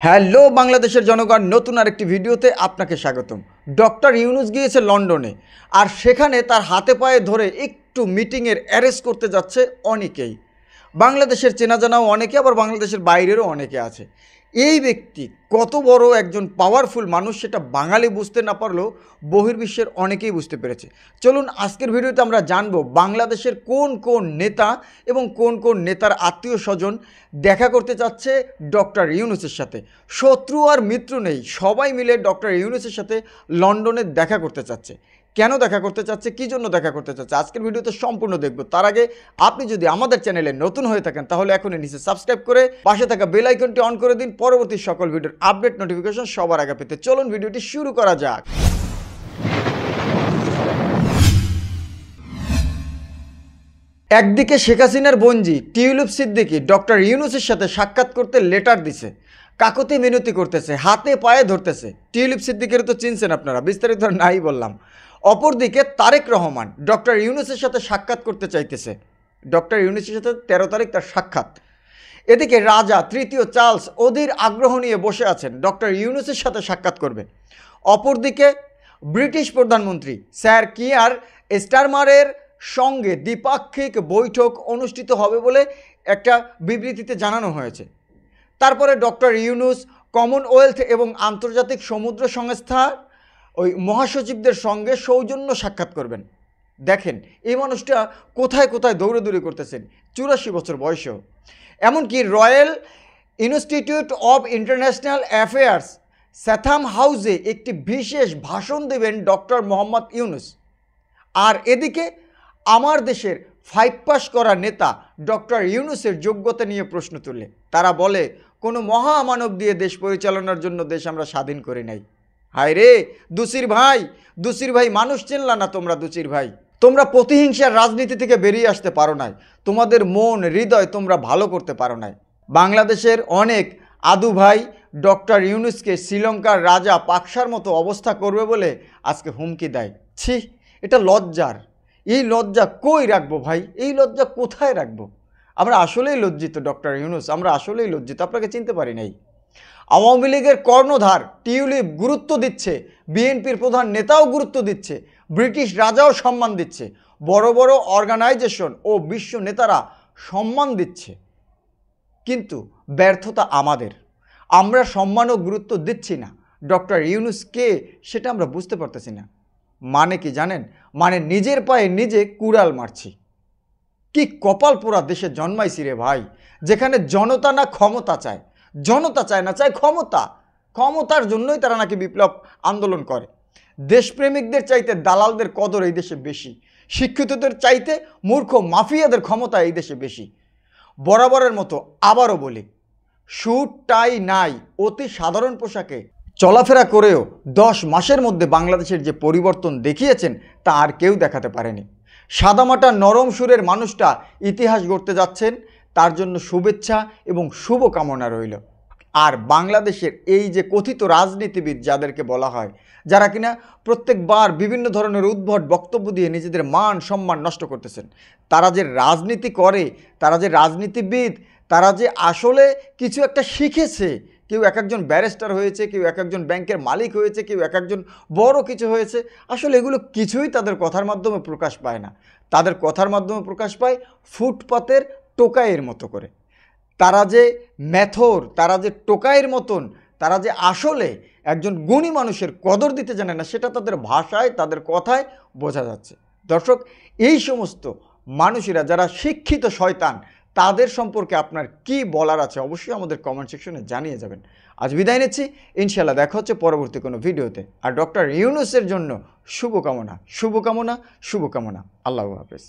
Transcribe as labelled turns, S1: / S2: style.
S1: Hello বাংলাদেশের জনগণ, নতুন আরেকটি ভিডিওতে আপনাকে স্বাগতম। ডক্টর ইউনূস গিয়েছে লন্ডনে, আর সেখানে তার হাতে পায়ে ধরে একটু মিটিংয়ের অ্যারেস্ট করতে যাচ্ছে অনেকেই। বাংলাদেশের চেনা জানাও অনেকে, আবার বাংলাদেশের বাইরেরও অনেকে আছে। এই ব্যক্তি কত বড় একজন পাওয়ারফুল মানুষ সেটা বাঙালি বুঝতে না পারলেও বহির্বিশ্বের অনেকেই বুঝতে পেরেছে। চলুন আজকের ভিডিওতে আমরা জানবো বাংলাদেশের কোন কোন নেতা এবং কোন কোন নেতার আত্মীয় স্বজন দেখা করতে চাচ্ছে ডক্টর ইউনূসের সাথে। শত্রু আর মিত্র নেই, সবাই মিলে ডক্টর ইউনূসের সাথে লন্ডনে দেখা করতে চাচ্ছে। কেন দেখা করতে চাচ্ছে, কী জন্য দেখা করতে চাচ্ছে, আজকের ভিডিওতে সম্পূর্ণ দেখব। তার আগে আপনি যদি আমাদের চ্যানেলে নতুন হয়ে থাকেন তাহলে এখনই নিচে সাবস্ক্রাইব করে পাশে থাকা বেল আইকনটি অন করে দিন পরবর্তী সকল ভিডিওর আপডেট নোটিফিকেশন সবার আগে পেতে। চলুন ভিডিওটি শুরু করা যাক। একদিকে শেখ হাসিনার বোনজি টিউলিপ সিদ্দিকী ডক্টর ইউনূসের সাথে সাক্ষাৎ করতে লেটার দিছে, কাকতি মিনতি করতেছে, হাতে পায়ে ধরতেছে। টিউলিপ সিদ্দিকের তো চিনছেন আপনারা, বিস্তারিত নাই বললাম। অপরদিকে তারেক রহমান ডক্টর ইউনূসের সাথে সাক্ষাৎ করতে চাইতেছে। ডক্টর ইউনূসের সাথে 13 তারিখ তার সাক্ষাৎ। এদিকে রাজা তৃতীয় চার্লস অধীর আগ্রহ নিয়ে বসে আছেন, ডক্টর ইউনূসের সাথে সাক্ষাৎ করবে। অপরদিকে ব্রিটিশ প্রধানমন্ত্রী স্যার কিয়ার স্টারমারের সঙ্গে দ্বিপাক্ষিক বৈঠক অনুষ্ঠিত হবে বলে একটা বিবৃতিতে জানানো হয়েছে। তারপরে ডক্টর ইউনূস কমনওয়েলথ এবং আন্তর্জাতিক সমুদ্র সংস্থার ওই মহাসচিবদের সঙ্গে সৌজন্য সাক্ষাৎ করবেন। দেখেন এই মানুষটা কোথায় কোথায় দৌড়াদৌড়ি করতেছেন, 84 বছর বয়সেও। এমনকি royal institute of international affairs Chatham হাউসে একটি বিশেষ ভাষণ দেবেন ডক্টর মোহাম্মদ ইউনূস। আর এদিকে আমার দেশের 5 পাস করা নেতা ডক্টর ইউনূসের যোগ্যতা নিয়ে প্রশ্ন তুলে তারা বলে, কোনো মহামানব দিয়ে দেশ পরিচালনার জন্য দেশ আমরা স্বাধীন করি নাই। হায় রে দুসির ভাই, মানুষ চিনলা না তোমরা। দুসির ভাই, তোমরা প্রতিহিংসার রাজনীতি থেকে বেরিয়ে আসতে পারো নাই, তোমাদের মন হৃদয় তোমরা ভালো করতে পারো নাই। বাংলাদেশের অনেক আদু ভাই ডক্টর ইউনূসকে শ্রীলঙ্কার রাজা পাকসার মতো অবস্থা করবে বলে আজকে হুমকি দেয়। ছি, এটা লজ্জার। এই লজ্জা কই রাখবো ভাই, এই লজ্জা কোথায় রাখবো? আমরা আসলেই লজ্জিত ডক্টর ইউনূস, আমরা আসলেই লজ্জিত, আপনাকে চিনতে পারি নাই। আওয়ামী লীগের কর্ণধার টিউলিপ গুরুত্ব দিচ্ছে, বিএনপির প্রধান নেতাও গুরুত্ব দিচ্ছে, ব্রিটিশ রাজাও সম্মান দিচ্ছে, বড় বড় অর্গানাইজেশন ও বিশ্ব নেতারা সম্মান দিচ্ছে, কিন্তু ব্যর্থতা আমাদের। আমরা সম্মান ও গুরুত্ব দিচ্ছি না। ডক্টর ইউনূস কে সেটা আমরা বুঝতে পারতেছি না। মানে কি জানেন? মানে নিজের পায়ে নিজে কুড়াল মারছি। কি কপাল পোড়া দেশে জন্মাইছি রে ভাই, যেখানে জনতা না ক্ষমতা চায়, জনতা চায় না, চায় ক্ষমতা। ক্ষমতার জন্যই তারা নাকি বিপ্লব আন্দোলন করে। দেশপ্রেমিকদের চাইতে দালালদের কদর এই দেশে বেশি, শিক্ষিতদের চাইতে মূর্খ মাফিয়াদের ক্ষমতা এই দেশে বেশি। বরাবরের মতো আবারও বলি, স্যুট টাই নাই, অতি সাধারণ পোশাকে চলাফেরা করেও 10 মাসের মধ্যে বাংলাদেশের যে পরিবর্তন দেখিয়েছেন তা আর কেউ দেখাতে পারেনি। সাদামাটা নরম সুরের মানুষটা ইতিহাস গড়তে যাচ্ছেন, তার জন্য শুভেচ্ছা এবং শুভকামনা রইল। আর বাংলাদেশের এই যে কথিত রাজনীতিবিদ যাদেরকে বলা হয়, যারা কিনা প্রত্যেকবার বিভিন্ন ধরনের উদ্ভট বক্তব্য দিয়ে নিজেদের মান সম্মান নষ্ট করতেছেন, তারা যে রাজনীতি করে, তারা যে রাজনীতিবিদ, তারা যে আসলে কিছু একটা শিখেছে। কেউ এক একজন ব্যারিস্টার হয়েছে, কেউ এক একজন ব্যাংকের মালিক হয়েছে, কেউ এক একজন বড় কিছু হয়েছে। আসলে এগুলো কিছুই তাদের কথার মাধ্যমে প্রকাশ পায় না। তাদের কথার মাধ্যমে প্রকাশ পায় ফুটপাতের টোকাইয়ের মতো করে। তারা যে মেথর, তারা যে টোকাইয়ের মতন, তারা যে আসলে একজন গুণী মানুষের কদর দিতে জানে না, সেটা তাদের ভাষায়, তাদের কথায় বোঝা যাচ্ছে। দর্শক, এই সমস্ত মানুষেরা যারা শিক্ষিত শয়তান, তাদের সম্পর্কে আপনার কি বলার আছে অবশ্যই আমাদের কমেন্ট সেকশনে জানিয়ে যাবেন। আজ বিদায় নিচ্ছি, ইনশাল্লাহ দেখা হচ্ছে পরবর্তী কোনো ভিডিওতে। আর ডক্টর ইউনূসের জন্য শুভকামনা, শুভকামনা, শুভকামনা। আল্লাহ হাফেজ।